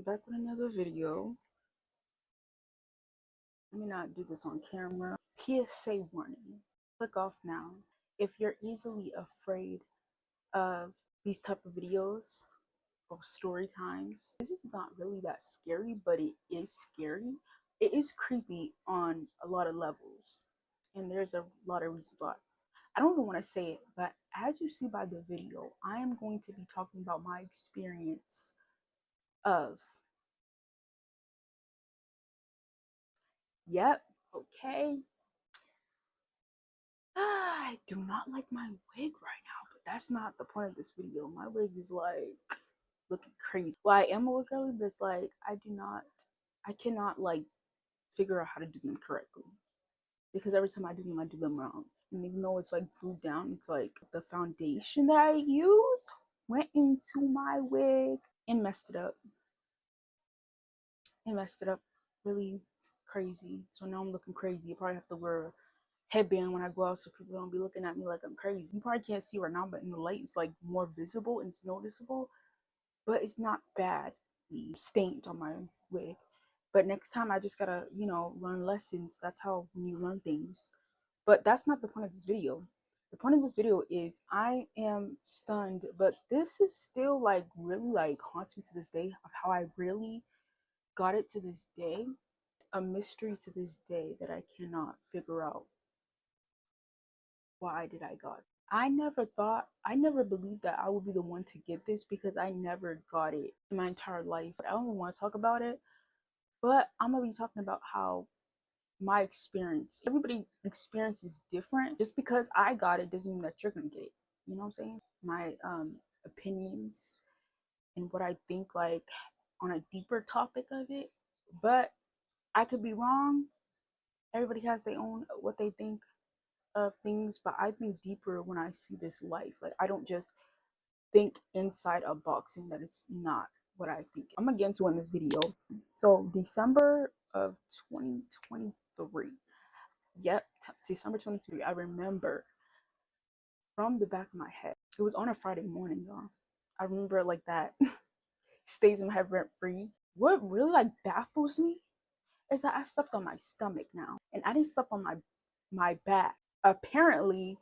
back with another video. Let me not do this on camera. PSA warning. Click off now. If you're easily afraid of these type of videos or story times, this is not really that scary, but it is scary. It is creepy on a lot of levels, and there's a lot of reasons why. I don't even want to say it, but as you see by the video, I am going to be talking about my experience of Yep, okay. I do not like my wig right now, but that's not the point of this video. My wig is like looking crazy. Well, I am a wig girly, but it's like I cannot like figure out how to do them correctly. Because every time I do them wrong. And even though it's like glued down, it's like the foundation that I use went into my wig and messed it up. Really crazy. So now I'm looking crazy. You probably have to wear a headband when I go out so people don't be looking at me like I'm crazy. You probably can't see right now, but in the light it's like more visible and it's noticeable, but it's not badly stained on my wig. But next time I just gotta, learn lessons. That's how when you learn things. But that's not the point of this video. The point of this video is I am stunned, but this is still like really like haunts me to this day of how I really got it to this day. A mystery to this day that I cannot figure out. Why did I got it? I never believed that I would be the one to get this because I never got it in my entire life. I don't even want to talk about it, but I'm gonna be talking about how my experience, everybody's experience is different. Just because I got it doesn't mean that you're gonna get it. You know what I'm saying? My opinions and what I think like on a deeper topic of it, but I could be wrong. Everybody has their own what they think of things, but I think deeper when I see this life. Like I don't just think inside a boxing that it's not what I think. I'm gonna get into in this video. So December of 2023. Yep, December 2023. I remember from the back of my head. It was on a Friday morning, y'all. I remember it like that. Stays in my head rent free. What really like baffles me is that I slept on my stomach now, and I didn't sleep on my back. Apparently,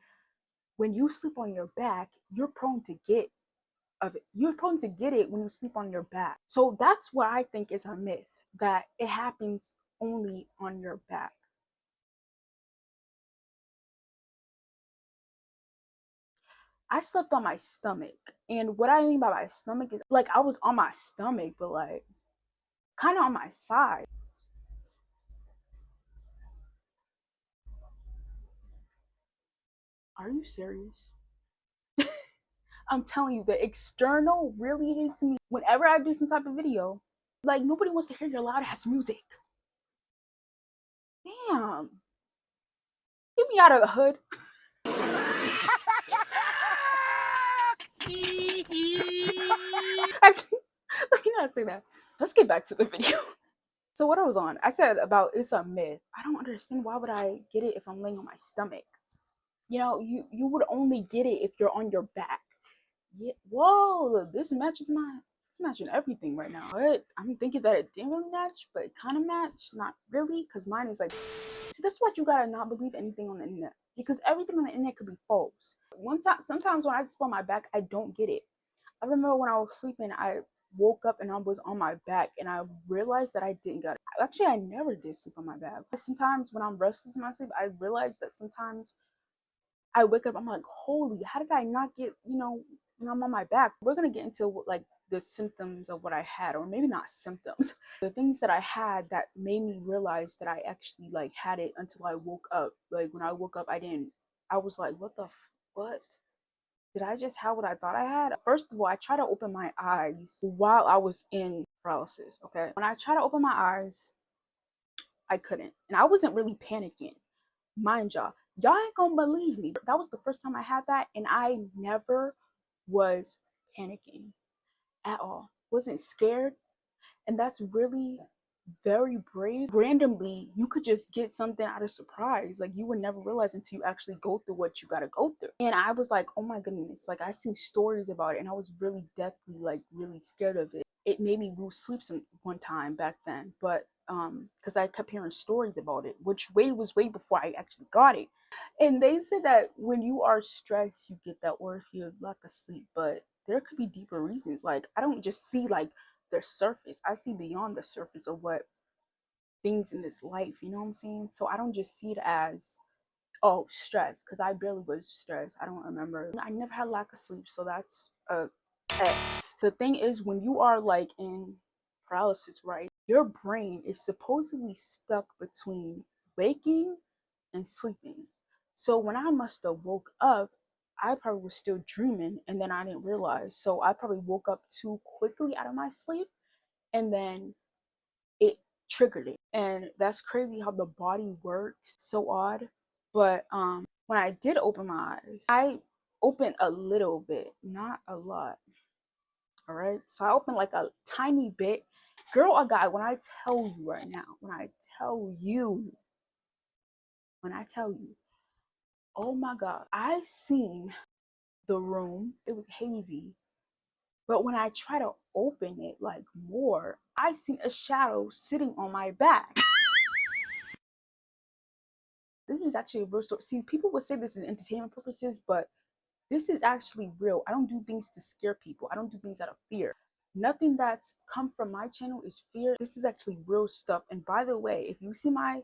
when you sleep on your back, you're prone to get of it. You're prone to get it when you sleep on your back. So that's what I think is a myth, that it happens only on your back. I slept on my stomach. And what I mean by my stomach is like I was on my stomach, but like kind of on my side. Are you serious? I'm telling you, the external really hits me whenever I do some type of video. Like nobody wants to hear your loud ass music. Damn. Get me out of the hood. Actually, let me not say that. Let's get back to the video. So what I was on, I said about it's a myth. I don't understand, why would I get it if I'm laying on my stomach? You would only get it if you're on your back. Yeah. Whoa, look, this matches it's matching everything right now. But I'm thinking that it didn't really match, but it kind of matched. Not really, because mine is like, see, that's what you gotta not believe anything on the internet, because everything on the internet could be false. Sometimes when I just on my back, I don't get it. I remember when I was sleeping, I woke up and I was on my back, and I realized that I didn't get it. Actually, I never did sleep on my back. Sometimes when I'm restless in my sleep, I realize that sometimes I wake up, I'm like, holy, how did I not get, when I'm on my back? We're gonna get into like the symptoms of what I had, or maybe not symptoms, the things that I had that made me realize that I actually like had it until I woke up. Like when I woke up, I was like, what? Did I just have what I thought I had? First of all, I tried to open my eyes while I was in paralysis, okay? When I tried to open my eyes, I couldn't. And I wasn't really panicking. Mind y'all ain't gonna believe me. That was the first time I had that, and I never was panicking at all. Wasn't scared, and that's really very brave. Randomly, you could just get something out of surprise. Like you would never realize until you actually go through what you gotta go through. And I was like, oh my goodness, like I seen stories about it, and I was really deathly, like really scared of it. it made me lose sleep some one time back then, but because I kept hearing stories about it, which was way before I actually got it. And they said that when you are stressed, you get that, or if you're lack of sleep, but there could be deeper reasons. Like, I don't just see like the surface, I see beyond the surface of what things in this life, you know what I'm saying? So I don't just see it as, oh, stress, because I barely was stressed. I don't remember. I never had lack of sleep, so that's a X. The thing is, when you are like in paralysis, right, your brain is supposedly stuck between waking and sleeping. So when I must have woke up, I probably was still dreaming and then I didn't realize. So I probably woke up too quickly out of my sleep and then it triggered it. And that's crazy how the body works. So odd. But when I did open my eyes, I opened a little bit, not a lot. All right. So I opened like a tiny bit. Girl or guy, when I tell you right now, when I tell you, oh my God, I seen the room. It was hazy. But when I try to open it like more, I seen a shadow sitting on my back. This is actually a real story. See, people would say this is entertainment purposes, but this is actually real. I don't do things to scare people. I don't do things out of fear. Nothing that's come from my channel is fear. This is actually real stuff. And by the way, if you see my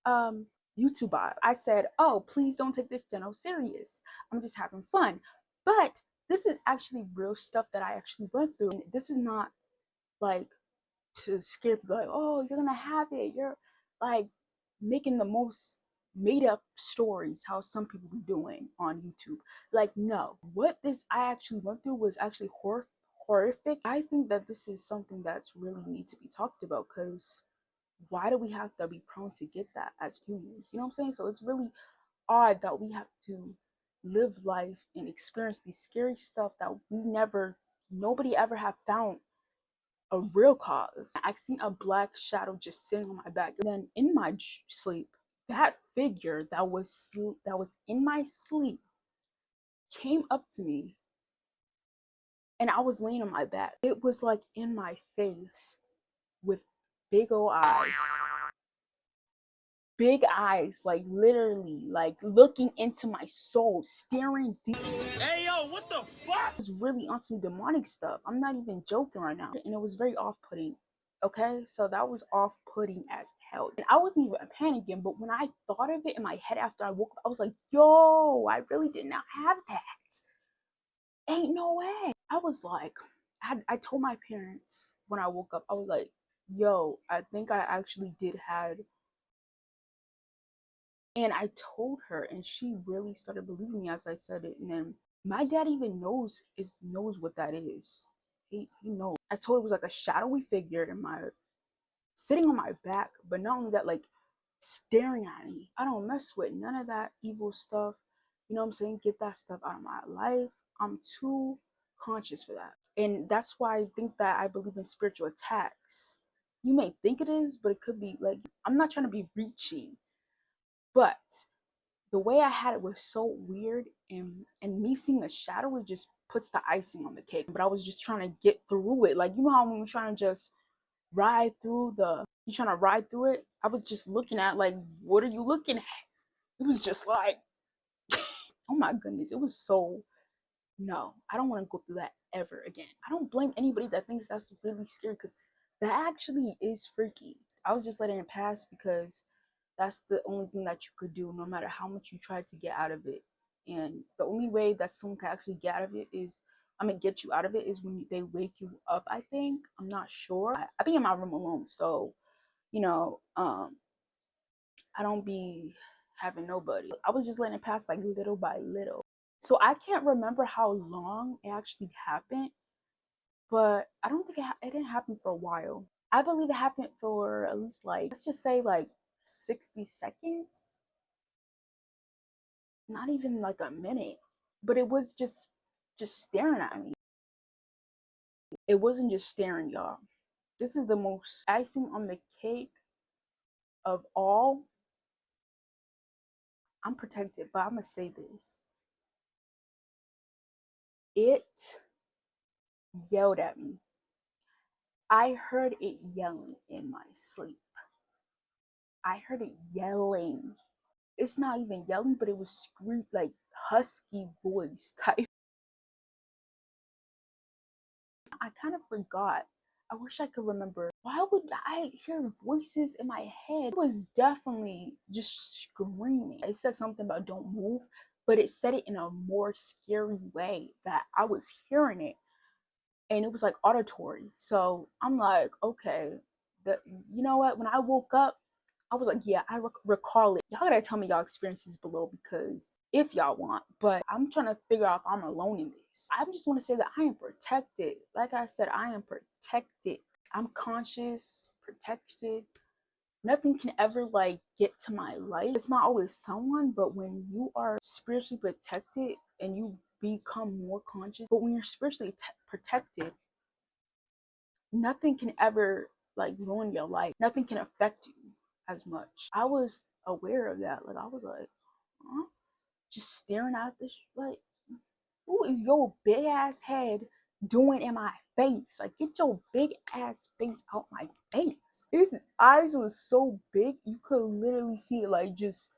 um YouTube bio, I said, oh, please don't take this channel serious. I'm just having fun. But this is actually real stuff that I actually went through. And this is not like to scare people, like, oh, you're gonna have it. You're like making the most made up stories, how some people be doing on YouTube. Like, no, what this I actually went through was actually horrific. I think that this is something that's really need to be talked about, because why do we have to be prone to get that as humans? You know what I'm saying? So it's really odd that we have to live life and experience these scary stuff that nobody ever have found a real cause. I seen a black shadow just sitting on my back. And then in my sleep, that figure that was in my sleep came up to me, and I was laying on my back. It was like in my face with big old eyes. Big eyes, like literally, like looking into my soul, staring deep. Hey yo, what the fuck? It was really on some demonic stuff. I'm not even joking right now. And it was very off-putting. Okay, so that was off-putting as hell. And I wasn't even panicking, but when I thought of it in my head after I woke up, I was like, yo, I really did not have that. Ain't no way. I was like, I told my parents when I woke up, I was like, yo, I think I actually did had. And I told her, and she really started believing me as I said it. And then my dad even knows what that is. He knows. I told her it was like a shadowy figure in my sitting on my back, but not only that, like staring at me. I don't mess with none of that evil stuff. You know what I'm saying? Get that stuff out of my life. I'm too conscious for that. And that's why I think that I believe in spiritual attacks. You may think it is, but it could be like, I'm not trying to be reaching, but the way I had it was so weird, and me seeing a shadow, it just puts the icing on the cake. But I was just trying to get through it. Like, you know how when you're trying to just you're trying to ride through it? I was just looking at, like, what are you looking at? It was just like, oh my goodness, it was so, no, I don't want to go through that ever again. I don't blame anybody that thinks that's really scary, because that actually is freaky. I was just letting it pass because that's the only thing that you could do, no matter how much you try to get out of it. And the only way that someone can actually get out of it is, get you out of it is when they wake you up, I think. I'm not sure. I be in my room alone, so, you know, I don't be having nobody. I was just letting it pass like little by little. So I can't remember how long it actually happened, but I don't think it didn't happen for a while. I believe it happened for at least, like, let's just say like 60 seconds. Not even like a minute, but it was just staring at me. It wasn't just staring, y'all. This is the most icing on the cake of all. I'm protected, but I'm gonna say this. It yelled at me. I heard it yelling in my sleep. I heard it yelling. It's not even yelling, but it was screamed like husky voice type. I kind of forgot. I wish I could remember. Why would I hear voices in my head? It was definitely just screaming. It said something about don't move, but it said it in a more scary way that I was hearing it, and it was like auditory. So I'm like, okay, the you know what? When I woke up, I was like, yeah, I recall it. Y'all gotta tell me y'all experiences below because if y'all want, but I'm trying to figure out if I'm alone in this. I just want to say that I am protected. Like I said, I am protected. I'm conscious, protected. Nothing can ever like get to my life. It's not always someone, but when you are spiritually protected and you become more conscious, but when you're spiritually protected, nothing can ever like ruin your life. Nothing can affect you as much. I was aware of that. Like I was like, huh? Just staring at this like, who is your big ass head doing in my face? Like get your big ass face out my face. His eyes was so big you could literally see it like just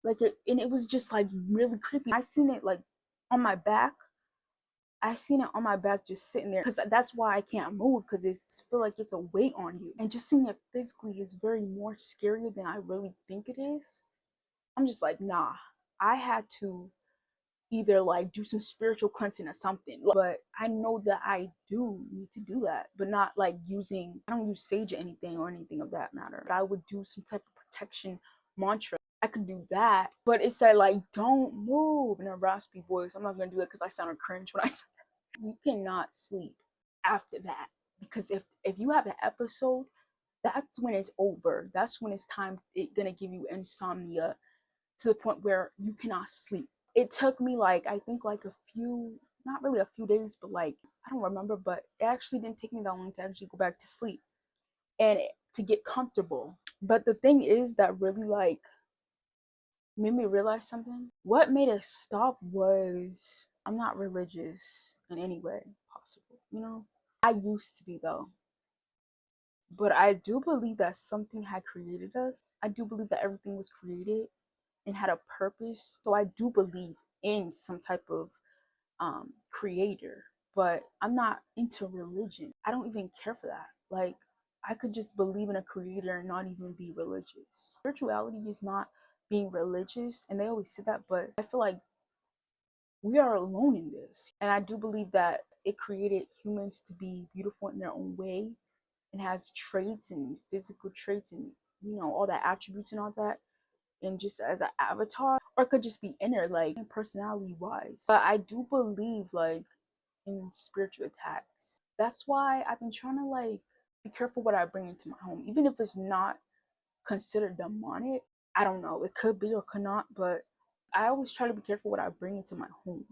like it, and it was just like really creepy. I seen it like on my back. I seen it on my back just sitting there because that's why I can't move because it's feel like it's a weight on you. And just seeing it physically is very more scarier than I really think it is. I'm just like, nah, I had to either like do some spiritual cleansing or something. But I know that I do need to do that, but not like using, I don't use sage or anything of that matter. But I would do some type of protection mantra. I could do that, but it said like, don't move in a raspy voice. I'm not gonna do it because I sounded cringe when I said you cannot sleep after that because if you have an episode, that's when it's over. That's when it's time. It's gonna give you insomnia to the point where you cannot sleep. It took me like I think like a few, not really a few days, but like I don't remember, but it actually didn't take me that long to actually go back to sleep and to get comfortable. But the thing is that really like made me realize something. What made it stop was I'm not religious in any way possible, you know? I used to be though. But I do believe that something had created us. I do believe that everything was created and had a purpose. So I do believe in some type of creator, but I'm not into religion. I don't even care for that. Like, I could just believe in a creator and not even be religious. Spirituality is not being religious, and they always say that, but I feel like we are alone in this. And I do believe that it created humans to be beautiful in their own way and has traits and physical traits and, you know, all that attributes and all that and just as an avatar, or it could just be inner like personality wise. But I do believe like in spiritual attacks. That's why I've been trying to like be careful what I bring into my home, even if it's not considered demonic. I don't know, it could be or could not, but I always try to be careful what I bring into my home.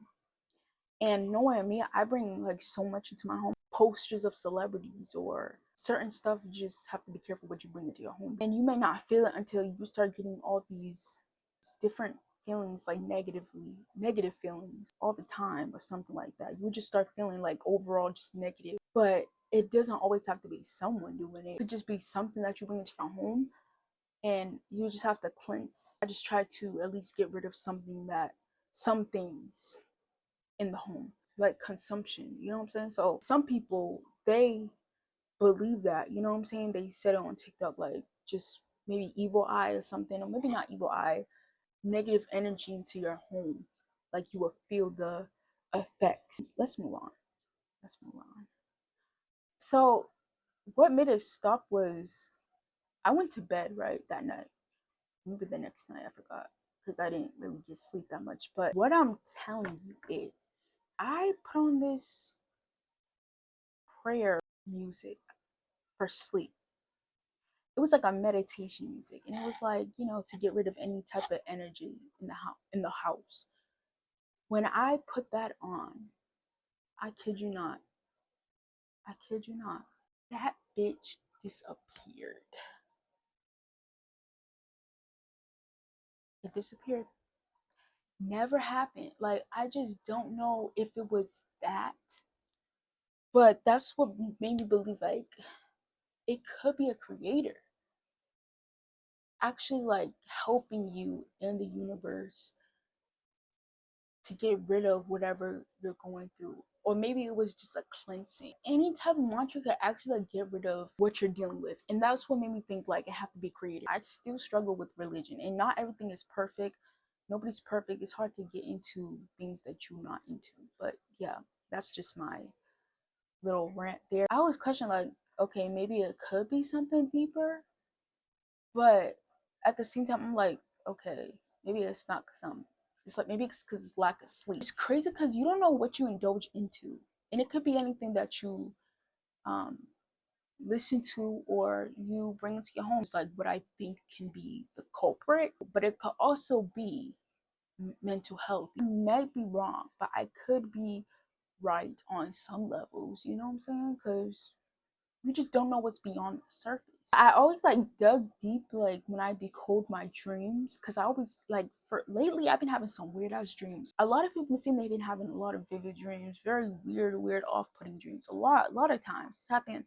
And knowing me, I bring like so much into my home. Posters of celebrities or certain stuff, you just have to be careful what you bring into your home. And you may not feel it until you start getting all these different feelings, like negative feelings all the time or something like that. You just start feeling like overall just negative. But it doesn't always have to be someone doing it. It could just be something that you bring into your home and you just have to cleanse. I just try to at least get rid of some things in the home, like consumption, you know what I'm saying? So some people, they believe that, you know what I'm saying? They said it on TikTok, like just maybe evil eye or something, or maybe not evil eye, negative energy into your home. Like you will feel the effects. Let's move on. Let's move on. So what made it stop was I went to bed right that night. Maybe the next night I forgot because I didn't really get sleep that much. But what I'm telling you is I put on this prayer music for sleep. It was like a meditation music, and it was like, you know, to get rid of any type of energy in the house. When I put that on, I kid you not, I kid you not, that bitch disappeared. It disappeared. Never happened. Like I just don't know if it was that But that's what made me believe like it could be a creator actually like helping you in the universe to get rid of whatever you're going through. Or maybe it was just a cleansing. Any type of mantra could actually like get rid of what you're dealing with. And that's what made me think like it have to be creative. I still struggle with religion and not everything is perfect. Nobody's perfect. It's hard to get into things that you're not into. But yeah, that's just my little rant there. I always question like, okay, maybe it could be something deeper, but at the same time, I'm like, okay, maybe it's not some. It's like maybe it's because it's lack of sleep. It's crazy because you don't know what you indulge into, and it could be anything that you um listen to or you bring into your home. It's like what I think can be the culprit, but it could also be mental health. I might be wrong, but I could be right on some levels. You know what I'm saying? Because you just don't know what's beyond the surface. I always like dug deep like when I decode my dreams because I always like for lately I've been having some weird ass dreams. A lot of people seem they've been having a lot of vivid dreams, very weird, off-putting dreams. A lot of times. It's happened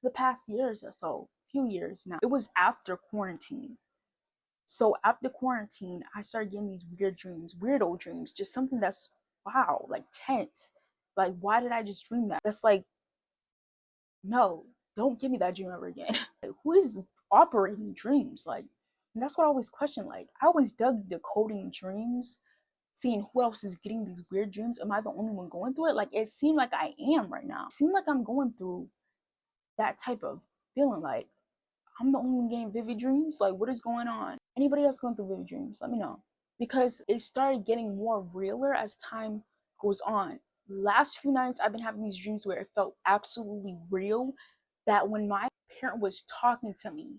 the past years or so, few years now. It was after quarantine. So after quarantine, I started getting these weird dreams, weird old dreams, just something that's wow, like tense. Like why did I just dream that? That's like no, don't give me that dream ever again. Like, who is operating dreams? Like, and that's what I always question. Like, I always dug decoding dreams, seeing who else is getting these weird dreams. Am I the only one going through it? Like, it seemed like I am right now. It seemed like I'm going through that type of feeling. Like, I'm the only one getting vivid dreams. Like, what is going on? Anybody else going through vivid dreams? Let me know. Because it started getting more realer as time goes on. Last few nights, I've been having these dreams where it felt absolutely real. That when my parent was talking to me,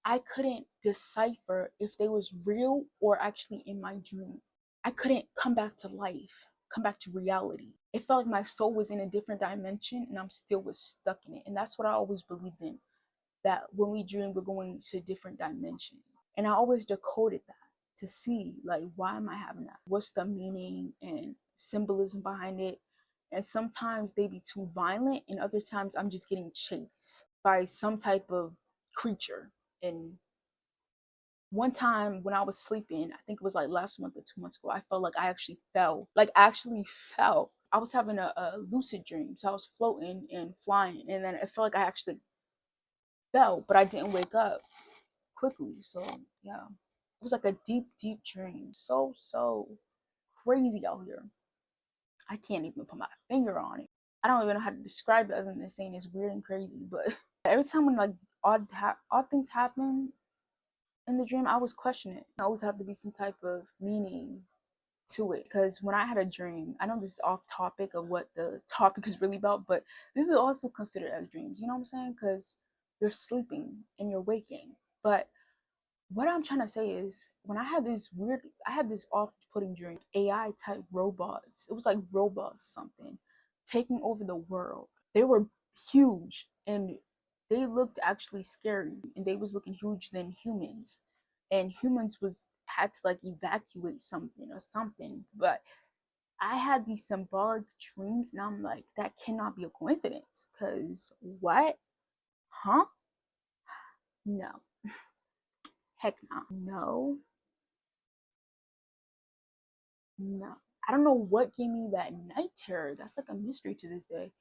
I couldn't decipher if they was real or actually in my dream. I couldn't come back to life, come back to reality. It felt like my soul was in a different dimension and I'm still was stuck in it. And that's what I always believed in, that when we dream, we're going to a different dimension. And I always decoded that to see, like, why am I having that? What's the meaning and symbolism behind it? And sometimes they be too violent, and other times I'm just getting chased by some type of creature. And one time when I was sleeping, I think it was like last month or 2 months ago, I felt like I actually fell. Like, I actually fell. I was having a lucid dream. So I was floating and flying, and then it felt like I actually fell, but I didn't wake up quickly. So yeah, it was like a deep dream. So crazy out here. I can't even put my finger on it. I don't even know how to describe it other than saying it's weird and crazy. But every time when like odd things happen in the dream, I always question it. I always have to be some type of meaning to it, because when I had a dream, I know this is off topic of what the topic is really about, but this is also considered as dreams, you know what I'm saying? Because you're sleeping and you're waking. But what I'm trying to say is when I had this off-putting dream, AI type robots, it was like robots something taking over the world. They were huge and they looked actually scary, and they was looking huge than humans, and humans was had to like evacuate something or something. But I had these symbolic dreams and I'm like, that cannot be a coincidence, because what? Huh? No. Heck no. No. No. I don't know what gave me that night terror. That's like a mystery to this day.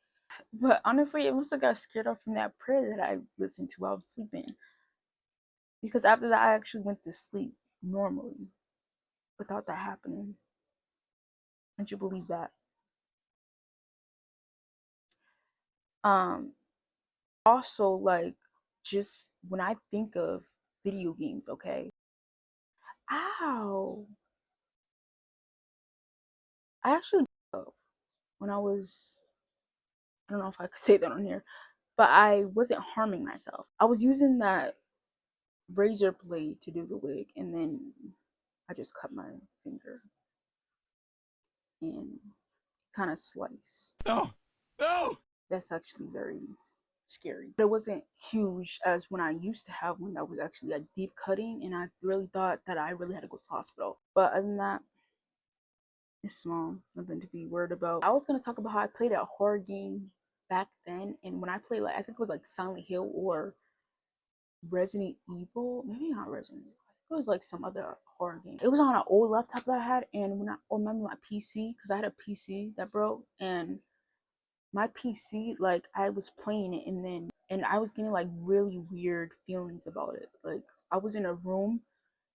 But honestly, it must have got scared off from that prayer that I listened to while I was sleeping. Because after that, I actually went to sleep normally without that happening. Can't you believe that? Um, Also, like, just when I think of video games, okay? Ow. I actually, when I was, I don't know if I could say that on here, but I wasn't harming myself. I was using that razor blade to do the wig, and then I just cut my finger and kind of slice. No, no. That's actually very scary. But it wasn't huge as when I used to have one that was actually like deep cutting, and I really thought that I really had to go to the hospital. But other than that, it's small, nothing to be worried about. I was gonna talk about how I played a horror game back then, and when I played, like, I think it was like Silent Hill or Resident Evil, maybe not Resident Evil. It was like some other horror game. It was on an old laptop that I had, and when I remember my PC, because I had a PC that broke, and my PC, like, I was playing it, and I was getting like really weird feelings about it. Like, I was in a room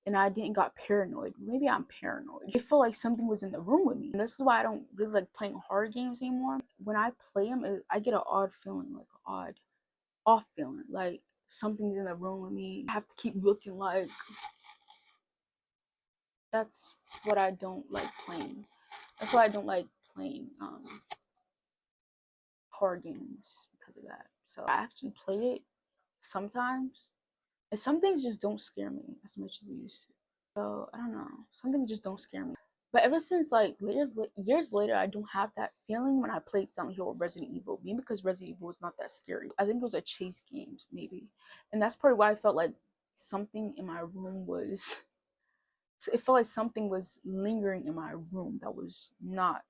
and I didn't got paranoid. Maybe I'm paranoid. It felt like something was in the room with me. And this is why I don't really like playing horror games anymore. When I play them, I get an odd feeling, like an odd off feeling, like something's in the room with me. I have to keep looking. Like, that's what I don't like playing. That's why I don't like playing horror games, because of that. So I actually play it sometimes, and some things just don't scare me as much as they used to. So I don't know. Some things just don't scare me. But ever since like years later, I don't have that feeling when I played Silent Hill or Resident Evil. Maybe because Resident Evil was not that scary. I think it was a chase game, maybe, and that's probably why I felt like something in my room was. It felt like something was lingering in my room that was not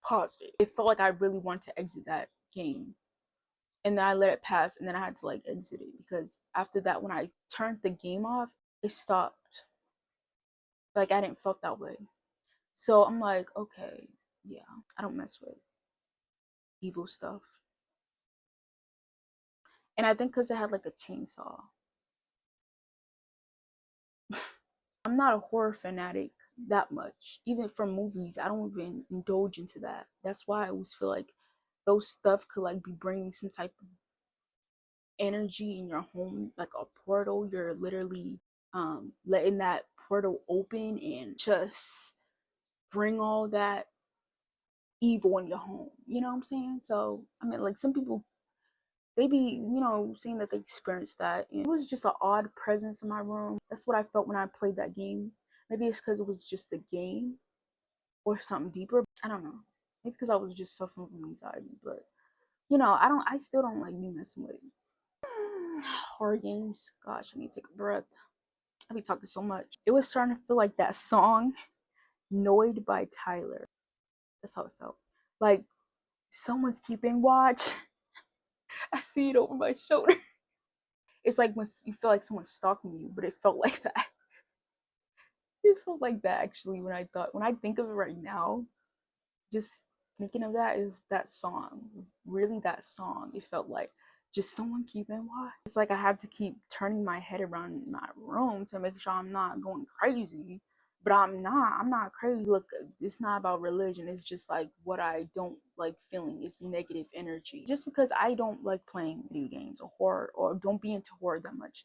positive. It felt like I really wanted to exit that game, and then I let it pass, and then I had to like exit it, because after that, when I turned the game off, it stopped. Like, I didn't felt that way. So I'm like, okay, yeah, I don't mess with evil stuff. And I think because it had like a chainsaw. I'm not a horror fanatic that much. Even from movies, I don't even indulge into that. That's why I always feel like those stuff could like be bringing some type of energy in your home, like a portal. You're literally letting that portal open and just bring all that evil in your home. You know what I'm saying? So I mean, like, some people, they be, saying that they experienced that. And it was just an odd presence in my room. That's what I felt when I played that game. Maybe it's because it was just the game or something deeper. I don't know. Maybe because I was just suffering from anxiety. But I still don't like me messing with it. Horror games. Gosh, I need to take a breath. I be talking so much. It was starting to feel like that song, Noid by Tyler. That's how it felt. Like someone's keeping watch. I see it over my shoulder. It's like when you feel like someone's stalking you, but it felt like that. It felt like that actually when I think of it right now, just thinking of that is that song. Really, that song. It felt like just someone keeping watch. It's like I have to keep turning my head around in my room to make sure I'm not going crazy. But I'm not crazy. Look, it's not about religion. It's just like what I don't like feeling is negative energy. Just because I don't like playing video games or horror, or don't be into horror that much,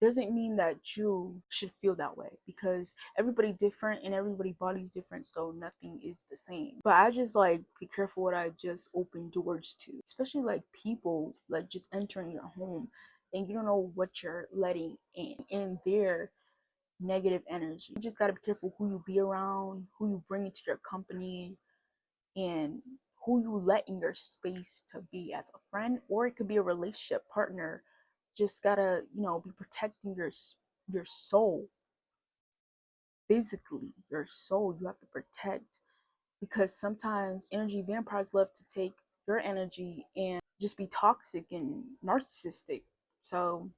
doesn't mean that you should feel that way, because everybody different and everybody body's different, so nothing is the same. But I just like be careful what I just open doors to, especially like people like just entering your home, and you don't know what you're letting in their negative energy. You just got to be careful who you be around, who you bring into your company, and who you let in your space to be as a friend, or it could be a relationship partner. Just gotta, be protecting your soul. Physically, your soul you have to protect, because sometimes energy vampires love to take your energy and just be toxic and narcissistic. So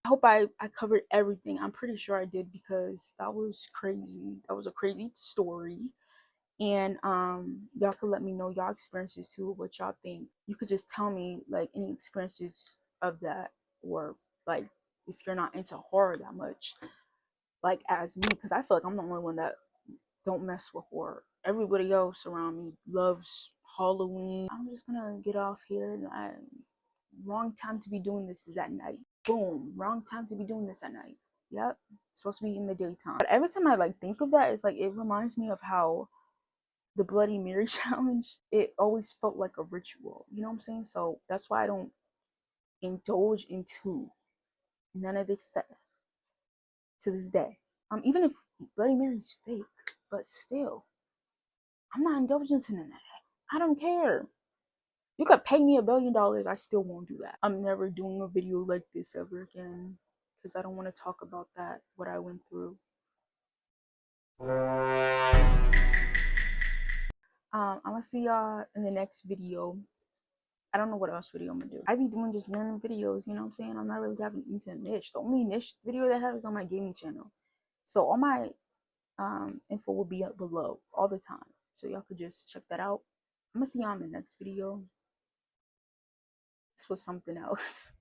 I hope I covered everything. I'm pretty sure I did, because that was crazy. That was a crazy story. And y'all could let me know y'all experiences too, what y'all think. You could just tell me like any experiences of that, or like if you're not into horror that much, like as me, because I feel like I'm the only one that don't mess with horror. Everybody else around me loves Halloween. I'm just gonna get off here. Wrong time to be doing this is at night. Boom, wrong time to be doing this at night. Yep, it's supposed to be in the daytime. But every time I like think of that, it's like it reminds me of how the Bloody Mary challenge, it always felt like a ritual. You know what I'm saying? So that's why I don't indulge into none of this stuff to this day. Even if Bloody Mary's fake, but still, I'm not indulging into none of that. I don't care. You could pay me $1 billion, I still won't do that. I'm never doing a video like this ever again, because I don't want to talk about that, what I went through. I'm gonna see y'all in the next video. I don't know what else video I'm gonna do. I be doing just random videos, you know what I'm saying? I'm not really having into a niche. The only niche video that I have is on my gaming channel. So all my info will be up below all the time. So y'all could just check that out. I'm gonna see y'all in the next video. This was something else.